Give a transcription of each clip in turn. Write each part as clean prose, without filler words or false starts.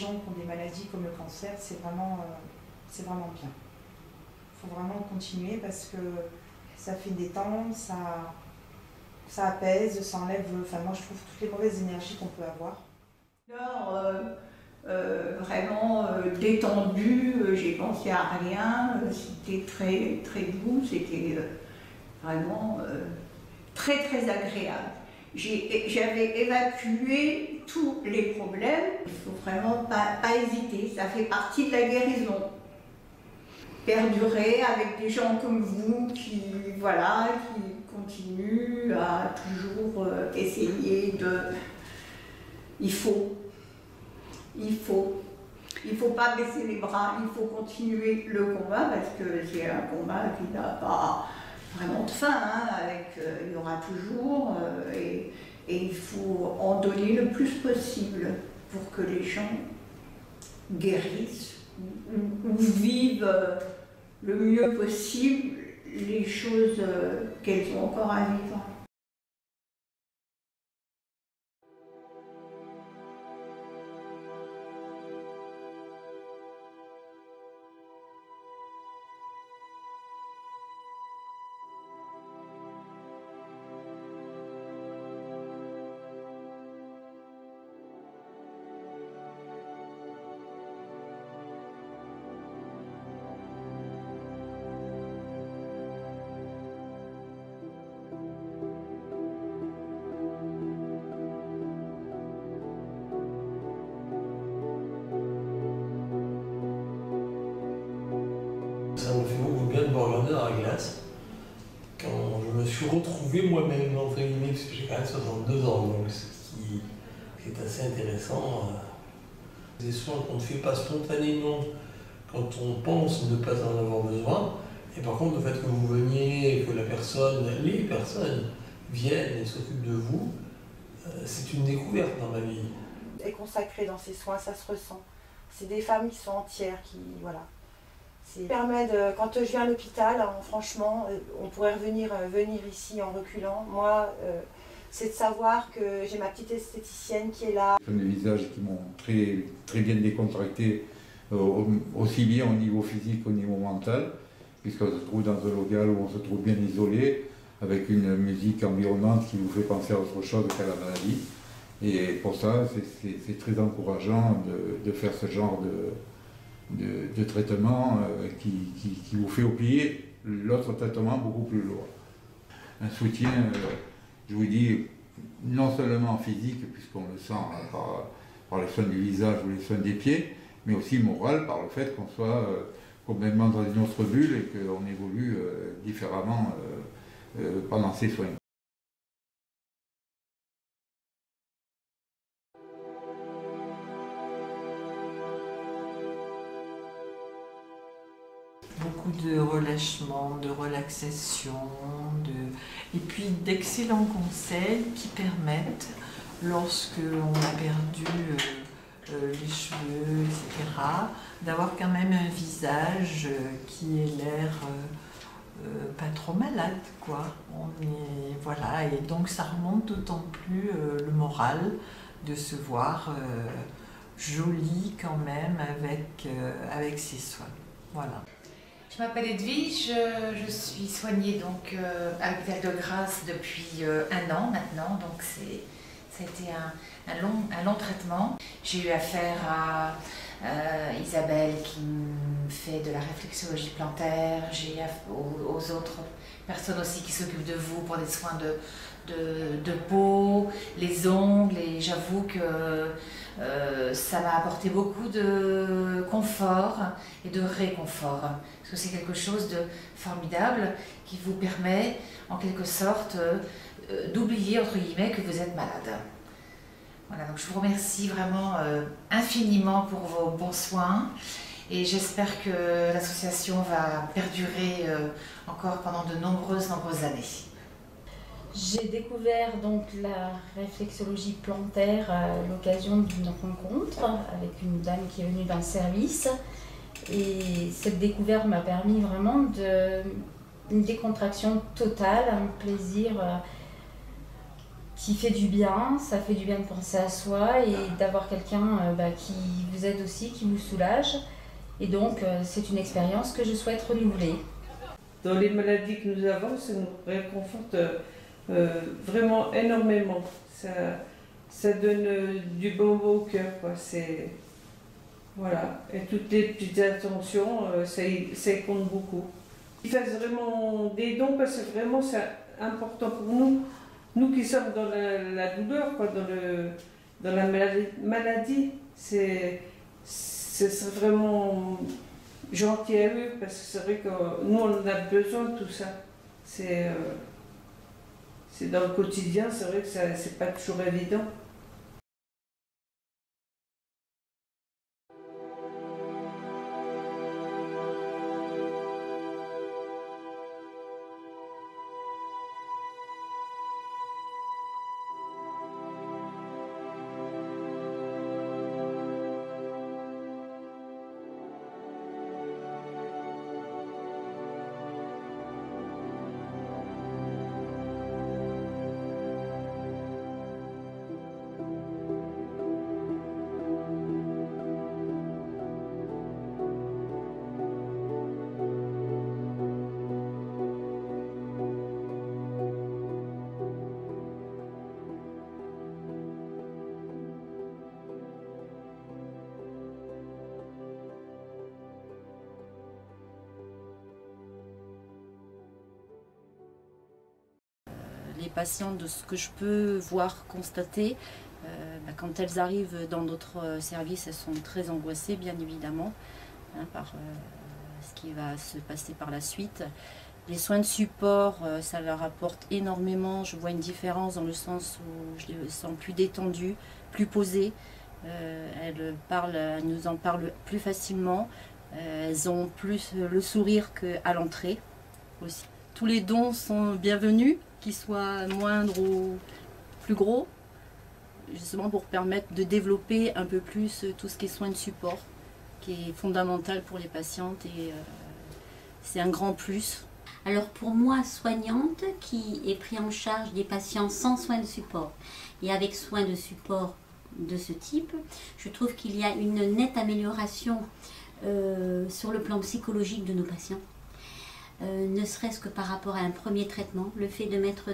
Les gens qui ont des maladies comme le cancer, c'est vraiment bien. Il faut vraiment continuer parce que ça fait détendre, ça apaise, ça enlève, enfin moi je trouve toutes les mauvaises énergies qu'on peut avoir. Vraiment détendu, j'ai pensé à rien, c'était très, très doux, c'était vraiment très, très agréable. J'avais évacué tous les problèmes, il ne faut vraiment pas hésiter, ça fait partie de la guérison. Perdurer avec des gens comme vous qui continuent à toujours essayer de... Il faut pas baisser les bras, il faut continuer le combat parce que c'est un combat qui n'a pas vraiment de fin, hein, il y aura toujours et il faut en donner le plus possible pour que les gens guérissent ou vivent le mieux possible les choses qu'elles ont encore à vivre. Ça me fait beaucoup bien de me regarder dans la glace. Quand je me suis retrouvé moi-même, entre guillemets, parce que j'ai quand même 62 ans, donc ce qui est assez intéressant. Des soins qu'on ne fait pas spontanément quand on pense ne pas en avoir besoin. Et par contre, le fait que vous veniez et que les personnes viennent et s'occupent de vous, c'est une découverte dans ma vie. Et consacré dans ces soins, ça se ressent. C'est des femmes qui sont entières, voilà. Ça permet de, quand je viens à l'hôpital, franchement, on pourrait venir ici en reculant. Moi, c'est de savoir que j'ai ma petite esthéticienne qui est là. Ce sont des visages qui m'ont très, très bien décontracté, aussi bien au niveau physique qu'au niveau mental, puisqu'on se trouve dans un local où on se trouve bien isolé, avec une musique environnante qui vous fait penser à autre chose qu'à la maladie. Et pour ça, c'est très encourageant de faire ce genre de traitement qui vous fait oublier l'autre traitement beaucoup plus lourd. Un soutien, je vous dis, non seulement physique, puisqu'on le sent par les soins du visage ou les soins des pieds, mais aussi moral par le fait qu'on soit complètement dans une autre bulle et qu'on évolue différemment pendant ces soins. Beaucoup de relâchement, de relaxation, et puis d'excellents conseils qui permettent, lorsque on a perdu les cheveux, etc., d'avoir quand même un visage qui ait l'air pas trop malade, quoi. Voilà, et donc ça remonte d'autant plus le moral de se voir jolie quand même avec ses soins. Voilà. Je m'appelle Edwige, je suis soignée donc, à l'hôpital de Grasse depuis 1 an maintenant, donc ça a été un long traitement. J'ai eu affaire à Isabelle qui me fait de la réflexologie plantaire, j'ai aux autres personnes aussi qui s'occupent de vous pour des soins de peau, les ongles, et j'avoue que ça m'a apporté beaucoup de confort et de réconfort, parce que c'est quelque chose de formidable qui vous permet en quelque sorte d'oublier entre guillemets que vous êtes malade. Voilà, donc je vous remercie vraiment infiniment pour vos bons soins et j'espère que l'association va perdurer encore pendant de nombreuses années. J'ai découvert donc la réflexologie plantaire à l'occasion d'une rencontre avec une dame qui est venue dans le service, et cette découverte m'a permis vraiment une décontraction totale, un plaisir qui fait du bien. Ça fait du bien de penser à soi et d'avoir quelqu'un qui vous aide aussi, qui vous soulage. Et donc, c'est une expérience que je souhaite renouveler. Dans les maladies que nous avons, ça nous réconforte vraiment énormément. Ça donne du bon au cœur, quoi. Voilà. Et toutes les petites attentions, ça y compte beaucoup. Ils fassent vraiment des dons parce que vraiment c'est important pour nous. Nous qui sommes dans la douleur, quoi, dans la maladie, c'est vraiment gentil à eux parce que c'est vrai que nous on a besoin de tout ça. C'est dans le quotidien, c'est vrai que c'est pas toujours évident. Les patientes, de ce que je peux voir, constater, quand elles arrivent dans notre service, elles sont très angoissées, bien évidemment, par ce qui va se passer par la suite. Les soins de support, ça leur apporte énormément. Je vois une différence dans le sens où je les sens plus détendues, plus posées. Elles nous en parlent plus facilement. Elles ont plus le sourire qu'à l'entrée aussi. Tous les dons sont bienvenus, qu'ils soient moindres ou plus gros, justement pour permettre de développer un peu plus tout ce qui est soins de support, qui est fondamental pour les patientes et c'est un grand plus. Alors pour moi, soignante qui est pris en charge des patients sans soins de support et avec soins de support de ce type, je trouve qu'il y a une nette amélioration sur le plan psychologique de nos patients. Ne serait-ce que par rapport à un premier traitement, le fait de mettre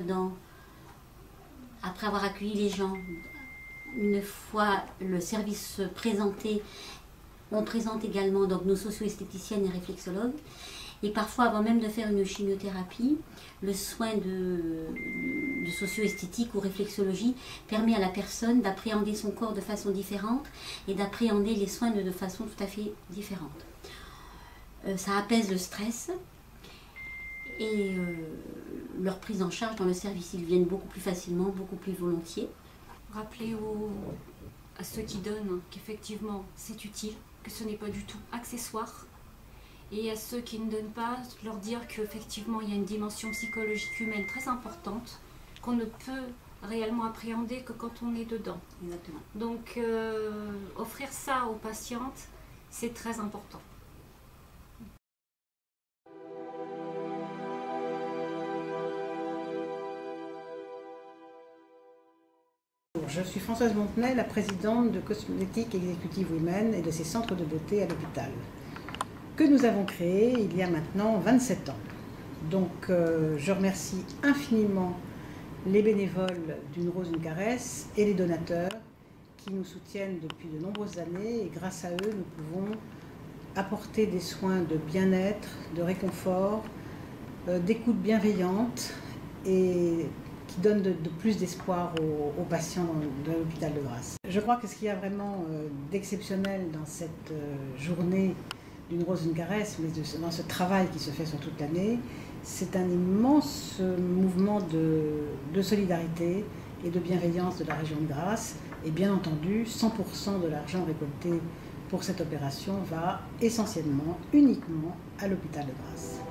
après avoir accueilli les gens, une fois le service présenté, on présente également donc nos socio-esthéticiennes et réflexologues. Et parfois, avant même de faire une chimiothérapie, le soin de socio-esthétique ou réflexologie permet à la personne d'appréhender son corps de façon différente et d'appréhender les soins de façon tout à fait différente. Ça apaise le stress et leur prise en charge dans le service, ils viennent beaucoup plus facilement, beaucoup plus volontiers. Rappeler à ceux qui donnent qu'effectivement c'est utile, que ce n'est pas du tout accessoire. Et à ceux qui ne donnent pas, leur dire qu'effectivement il y a une dimension psychologique humaine très importante qu'on ne peut réellement appréhender que quand on est dedans. Exactement. Donc offrir ça aux patientes, c'est très important. Je suis Françoise Montenay, la présidente de Cosmétique Executive Women et de ses centres de beauté à l'hôpital, que nous avons créé il y a maintenant 27 ans. Donc je remercie infiniment les bénévoles d'Une Rose, Une Caresse et les donateurs qui nous soutiennent depuis de nombreuses années et grâce à eux nous pouvons apporter des soins de bien-être, de réconfort, d'écoute bienveillante et qui donne de plus d'espoir aux patients de l'hôpital de Grasse. Je crois que ce qu'il y a vraiment d'exceptionnel dans cette journée d'Une Rose, Une Caresse, mais dans ce travail qui se fait sur toute l'année, c'est un immense mouvement de solidarité et de bienveillance de la région de Grasse. Et bien entendu, 100% de l'argent récolté pour cette opération va essentiellement, uniquement à l'hôpital de Grasse.